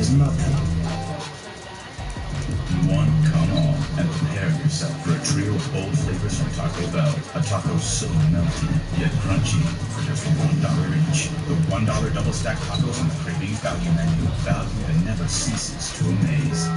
there's nothing. One, come on and prepare yourself for a trio of bold flavors from Taco Bell. A taco so melty, yet crunchy, for just $1 each. The $1 double stack tacos on the Cravings Value Menu. Value that never ceases to amaze.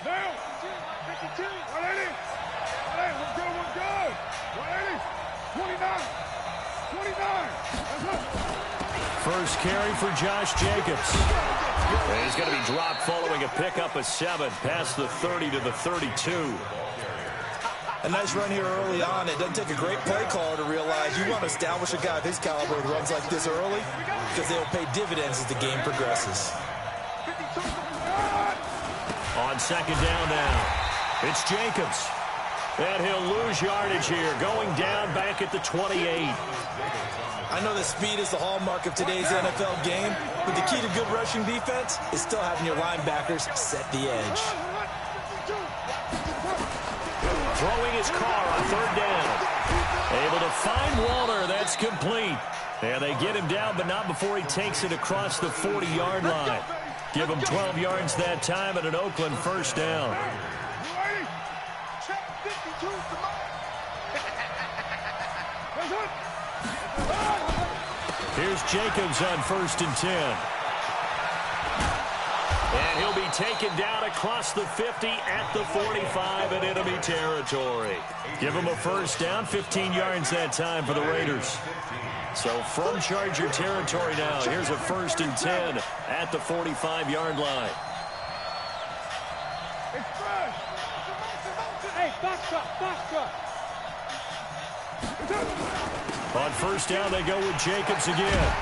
Now, 52, 180, 180, one go, 180, 29, 29. First carry for Josh Jacobs. And he's going to be dropped following a pickup of 7 past the 30 to the 32. A nice run here early on. It doesn't take a great play caller to realize you want to establish a guy of his caliber who runs like this early because they'll pay dividends as the game progresses. On second down now, it's Jacobs. And he'll lose yardage here, going down back at the 28. I know that speed is the hallmark of today's NFL game, but the key to good rushing defense is still having your linebackers set the edge. Throwing his car on third down. Able to find Walter. That's complete. And they get him down, but not before he takes it across the 40-yard line. Give him 12 yards that time and an Oakland first down. Here's Jacobs on 1st and 10. And he'll be taken down across the 50 at the 45 in enemy territory. Give him a first down, 15 yards that time for the Raiders. So from Charger territory now, here's a 1st and 10 at the 45-yard line. Hey, box up. On first down, they go with Jacobs again.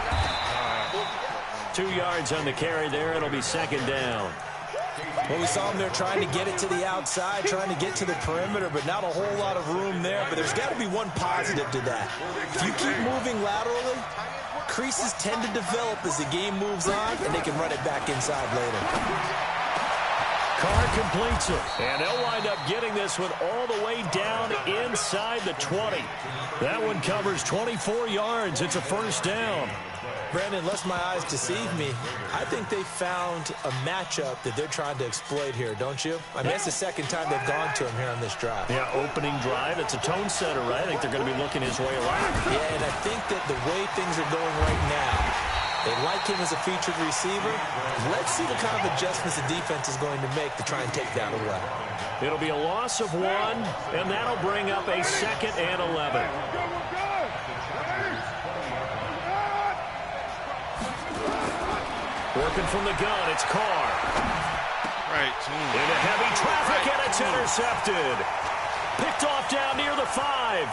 2 yards on the carry there. It'll be second down. Well, we saw him there trying to get it to the outside, trying to get to the perimeter, but not a whole lot of room there. But there's got to be one positive to that. If you keep moving laterally, creases tend to develop as the game moves on, and they can run it back inside later. Carr completes it, and they'll wind up getting this one all the way down inside the 20. That one covers 24 yards. It's a first down. Brandon, unless my eyes deceive me, I think they found a matchup that they're trying to exploit here, don't you? I mean, it's the second time they've gone to him here on this drive. Yeah, opening drive. It's a tone setter, right? I think they're going to be looking his way a lot. Yeah, and I think that the way things are going right now, they like him as a featured receiver. Let's see what kind of adjustments the defense is going to make to try and take that away. It'll be a loss of 1, and that'll bring up a 2nd and 11. Working from the gun, it's Carr. Right. Into heavy traffic, and it's intercepted. Picked off down near the 5.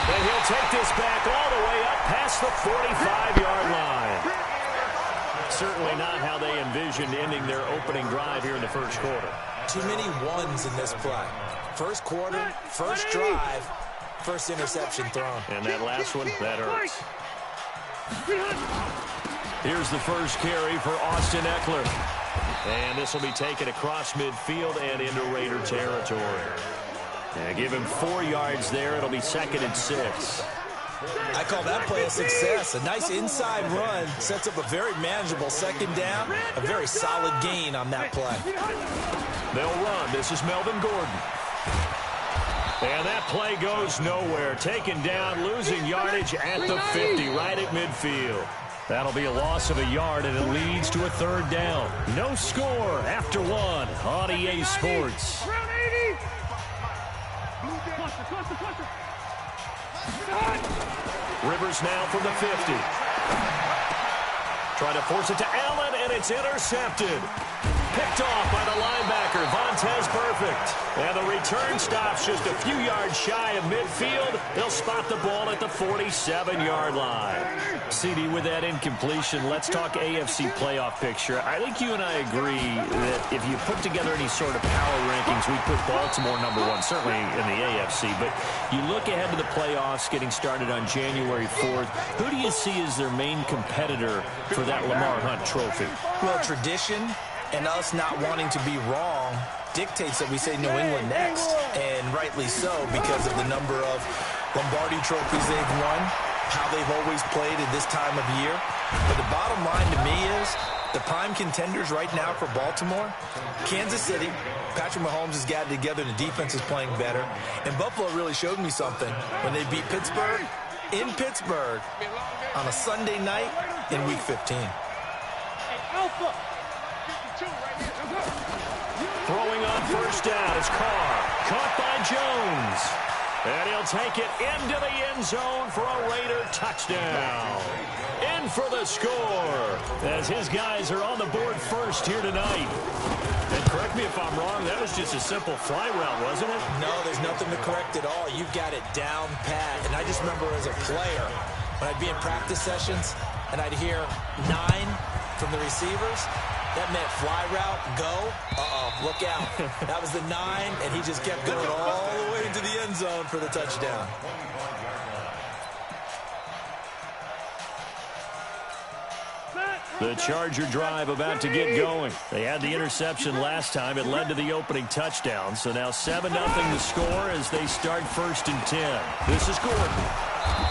And he'll take this back all the way up past the 45-yard line. Certainly not how they envisioned ending their opening drive here in the first quarter. Too many ones in this play. First quarter, first drive, first interception thrown. And that last one, that hurts. Here's the first carry for Austin Eckler. And this will be taken across midfield and into Raider territory. And give him 4 yards there. It'll be 2nd and 6. I call that play a success. A nice inside run sets up a very manageable second down. A very solid gain on that play. They'll run. This is Melvin Gordon. And that play goes nowhere. Taken down, losing yardage at the 50, right at midfield. That'll be a loss of a yard, and it leads to a 3rd down. No score after 1 on EA Sports. Rivers now from the 50. Trying to force it to Allen, and it's intercepted. Picked off by the linebacker, Vontaze Burfict. And the return stops just a few yards shy of midfield. They'll spot the ball at the 47-yard line. CD, with that incompletion, let's talk AFC playoff picture. I think you and I agree that if you put together any sort of power rankings, we put Baltimore #1, certainly in the AFC. But you look ahead to the playoffs getting started on January 4th. Who do you see as their main competitor for that Lamar Hunt trophy? Well, tradition and us not wanting to be wrong dictates that we say New England next, and rightly so because of the number of Lombardi trophies they've won, how they've always played at this time of year. But the bottom line to me is the prime contenders right now for Baltimore, Kansas City. Patrick Mahomes has got it together, the defense is playing better, and Buffalo really showed me something when they beat Pittsburgh in Pittsburgh on a Sunday night in Week 15. Throwing on first down is Carr. Caught by Jones. And he'll take it into the end zone for a Raider touchdown. In for the score as his guys are on the board first here tonight. And correct me if I'm wrong, that was just a simple fly route, wasn't it? No, there's nothing to correct at all. You've got it down pat. And I just remember as a player, when I'd be in practice sessions and I'd hear 9 from the receivers, that meant fly route, go, look out. That was the 9, and he just kept going all the way into the end zone for the touchdown. The Charger drive about to get going. They had the interception last time. It led to the opening touchdown. So now 7-0 the score as they start 1st and 10. This is Gordon.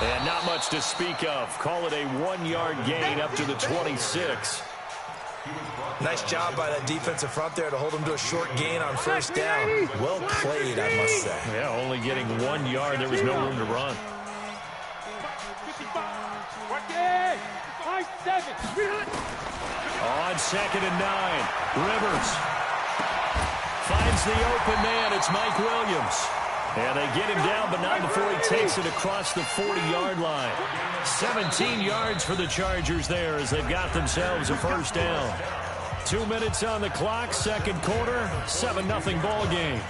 And not much to speak of. Call it a 1-yard gain up to the 26. Nice job by that defensive front there to hold them to a short gain on first down. Well played, I must say. Yeah, only getting 1 yard. There was no room to run. On 2nd and 9, Rivers finds the open man. It's Mike Williams. And they get him down, but not before he takes it across the 40-yard line. 17 yards for the Chargers there as they've got themselves a first down. 2 minutes on the clock, 2nd quarter, 7-0 ball game.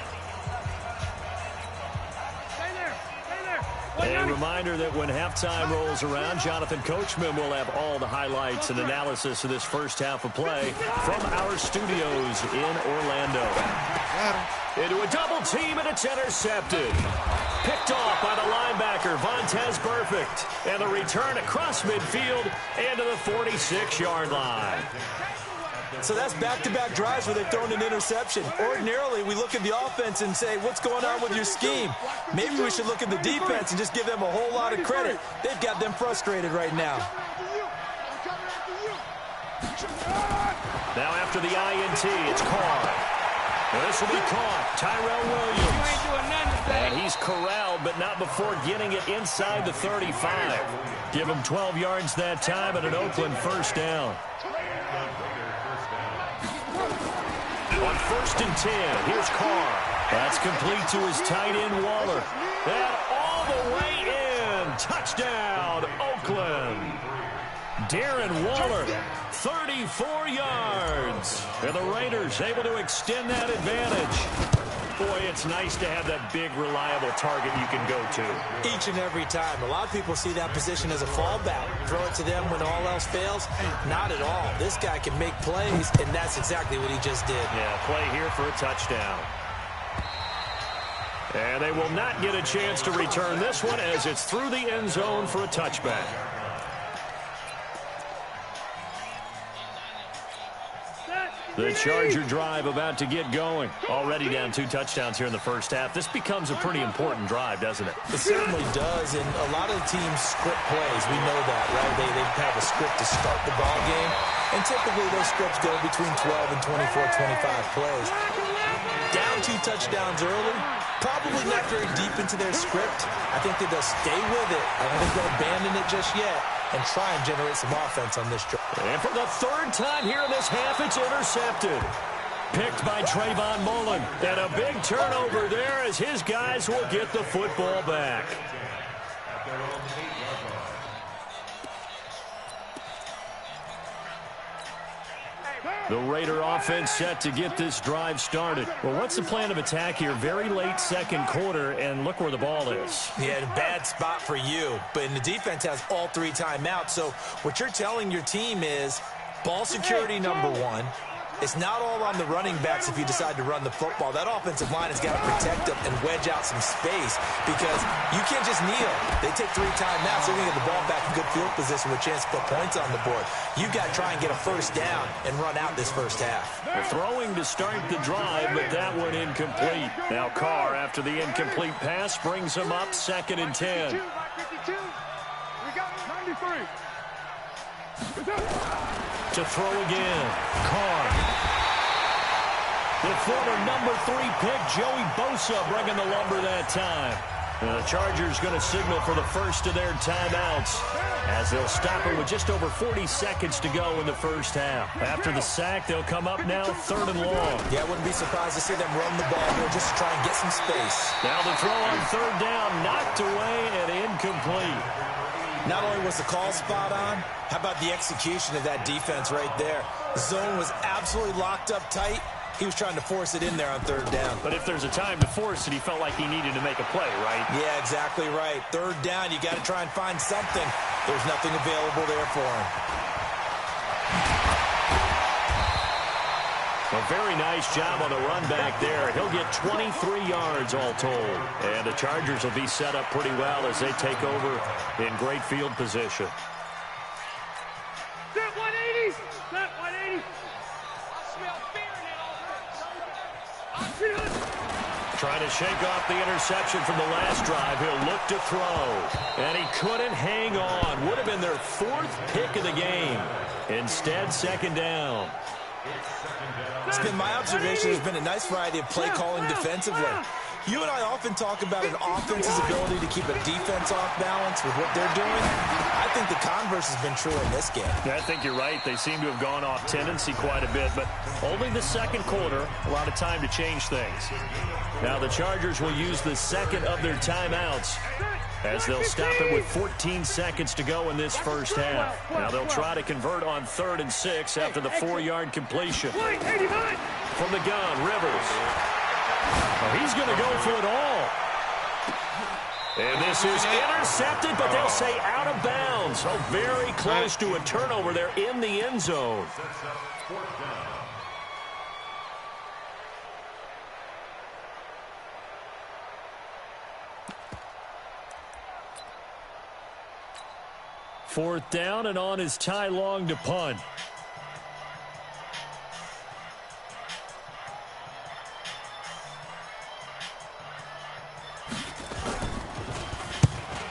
A reminder that when halftime rolls around, Jonathan Coachman will have all the highlights and analysis of this first half of play from our studios in Orlando. Into a double team, and it's intercepted. Picked off by the linebacker, Vontaze Burfict. And the return across midfield and to the 46-yard line. So that's back-to-back drives where they've thrown an interception. Ordinarily, we look at the offense and say, what's going on with your scheme? Maybe we should look at the defense and just give them a whole lot of credit. They've got them frustrated right now. Now after the INT, it's Carr. Well, this will be caught. Tyrell Williams. And he's corralled, but not before getting it inside the 35. Give him 12 yards that time and an Oakland first down. On 1st and 10, here's Carr. That's complete to his tight end, Waller. And all the way in. Touchdown, Oakland. Darren Waller, 34 yards. And the Raiders able to extend that advantage. Boy, it's nice to have that big, reliable target you can go to. Each and every time. A lot of people see that position as a fallback. Throw it to them when all else fails. Not at all. This guy can make plays, and that's exactly what he just did. Yeah, play here for a touchdown. And they will not get a chance to return this one as it's through the end zone for a touchback. The Charger drive about to get going. Already down 2 touchdowns here in the first half. This becomes a pretty important drive, doesn't it? It certainly does, and a lot of the teams script plays. We know that, right? They have a script to start the ball game, and typically those scripts go between 12 and 24, 25 plays. Down 2 touchdowns early, probably not very deep into their script. I think that they'll stay with it. I don't think they'll abandon it just yet and try and generate some offense on this drive. And for the 3rd time here in this half, it's intercepted. Picked by Trayvon Mullen. And a big turnover there as his guys will get the football back. The Raider offense set to get this drive started. Well, what's the plan of attack here? Very late second quarter, and look where the ball is. Yeah, a bad spot for you. But the defense has all 3 timeouts. So what you're telling your team is ball security number 1. It's not all on the running backs if you decide to run the football. That offensive line has got to protect them and wedge out some space because you can't just kneel. They take 3 timeouts. They're going to get the ball back in good field position with a chance to put points on the board. You got to try and get a first down and run out this first half. Throwing to start the drive, but that one incomplete. Now Carr, after the incomplete pass, brings him up 2nd and 10. We got 93. To throw again, Carr. The former number 3 pick, Joey Bosa, bringing the lumber that time. The Chargers going to signal for the first of their timeouts as they'll stop it with just over 40 seconds to go in the first half. After the sack, they'll come up now 3rd and long. Yeah, I wouldn't be surprised to see them run the ball here just to try and get some space. Now the throw on 3rd down, knocked away and incomplete. Not only was the call spot on, how about the execution of that defense right there? The zone was absolutely locked up tight. He was trying to force it in there on 3rd down. But if there's a time to force it, he felt like he needed to make a play, right? Yeah, exactly right. 3rd down, you got to try and find something. There's nothing available there for him. A very nice job on the run back there. He'll get 23 yards all told. And the Chargers will be set up pretty well as they take over in great field position. Set 180. Set 180. Trying to shake off the interception from the last drive. He'll look to throw. And he couldn't hang on. Would have been their 4th pick of the game. Instead, 2nd down. It's been my observation there's been a nice variety of play calling defensively. You and I often talk about an offense's ability to keep a defense off balance with what they're doing. I think the converse has been true in this game. Yeah, I think you're right. They seem to have gone off tendency quite a bit, but only the 2nd quarter, a lot of time to change things. Now the Chargers will use the 2nd of their timeouts as they'll stop it with 14 seconds to go in this first half. Now they'll try to convert on 3rd and 6 after the 4-yard completion. From the gun, Rivers. Oh, he's going to go for it all. And this is intercepted, but they'll say out of bounds. Oh, very close to a turnover there in the end zone. Fourth down, and on is Ty Long to punt.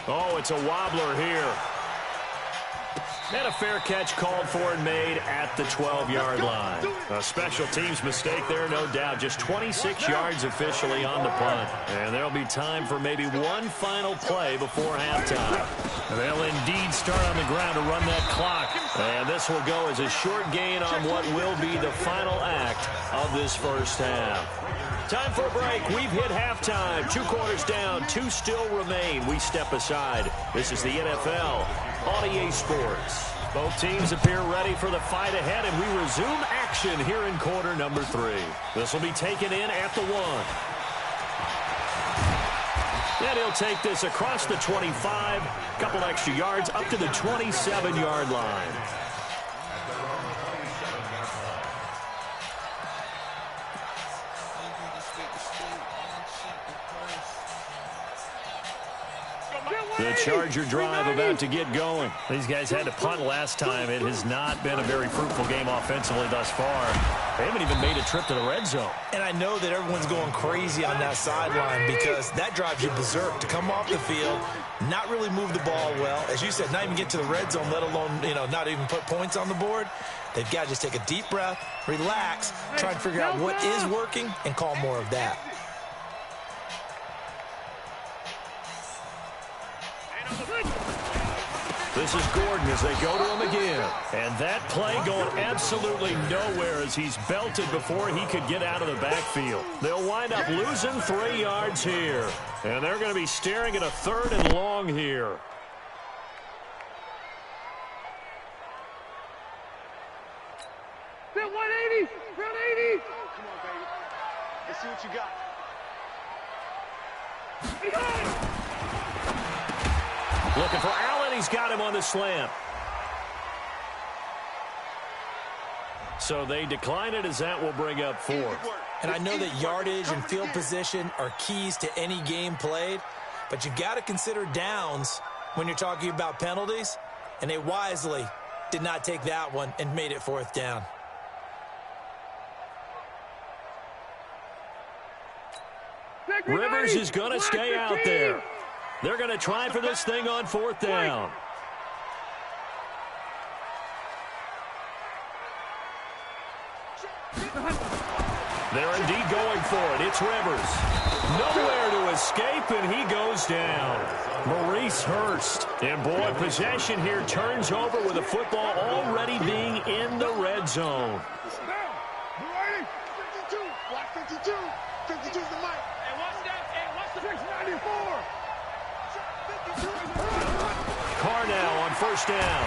Oh, it's a wobbler here. And a fair catch called for and made at the 12-yard line. A special teams mistake there, no doubt. Just 26 yards officially on the punt. And there'll be time for maybe one final play before halftime. They'll indeed start on the ground to run that clock. And this will go as a short gain on what will be the final act of this first half. Time for a break. We've hit halftime. 2 quarters down. 2 still remain. We step aside. This is the NFL on EA Sports. Both teams appear ready for the fight ahead, and we resume action here in quarter number 3. This will be taken in at the 1. And he'll take this across the 25, a couple extra yards up to the 27-yard line. The Charger drive about to get going. These guys had to punt last time. It has not been a very fruitful game offensively thus far. They haven't even made a trip to the red zone. And I know that everyone's going crazy on that sideline because that drives you berserk to come off the field, not really move the ball well. As you said, not even get to the red zone, let alone, not even put points on the board. They've got to just take a deep breath, relax, try and figure out what is working, and call more of that. This is Gordon as they go to him again. And that play going absolutely nowhere as he's belted before he could get out of the backfield. They'll wind up losing 3 yards here. And they're going to be staring at a 3rd and long here. Round 180! Round 80! Come on, baby. Let's see what you got. Looking for Allen. He's got him on the slant. So they decline it as that will bring up 4th. And I know that yardage and field position are keys to any game played, but you got to consider downs when you're talking about penalties, and they wisely did not take that one and made it 4th down. Rivers is going to stay out there. They're going to try for this thing on 4th down. They're indeed going for it. It's Rivers. Nowhere to escape, and he goes down. Maurice Hurst. And, boy, possession here turns over with the football already being in the red zone. 52. Watch 52. 52's the mic. Hey, watch that. Hey, watch the 694. Carr now on 1st down.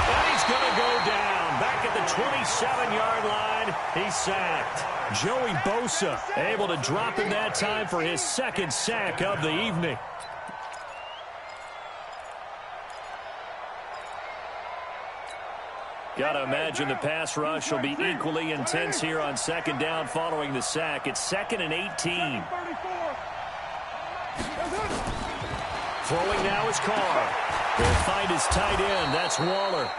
And he's going to go down. Back at the 27-yard line, he's sacked. Joey Bosa able to drop him that time for his 2nd sack of the evening. Got to imagine the pass rush will be equally intense here on 2nd down following the sack. It's 2nd and 18. Throwing now is Carr. He'll find his tight end. That's Waller.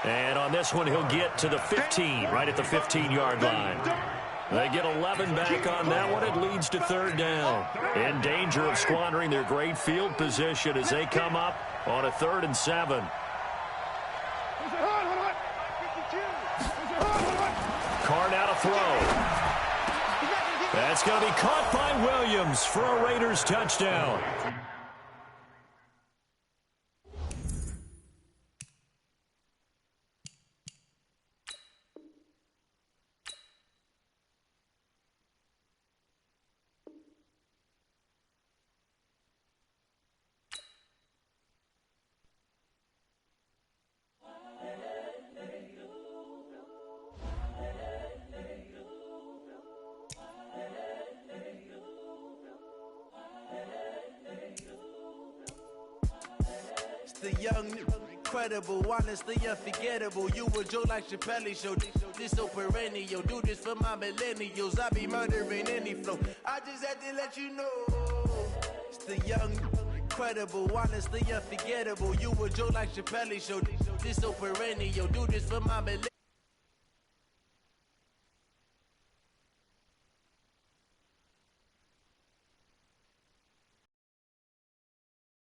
And on this one, he'll get to the 15, right at the 15-yard line. They get 11 back on that one. It leads to 3rd down. In danger of squandering their great field position as they come up on a 3rd and 7. Carr now to throw. That's going to be caught by Williams for a Raiders touchdown. The young, incredible, honestly unforgettable. You a Joe like Chappelle show. This so perennial. Do this for my millennials. I be murdering any flow. I just had to let you know. It's the young, incredible, honestly unforgettable. You a Joe like Chappelle show. This so perennial. Do this for my millennials.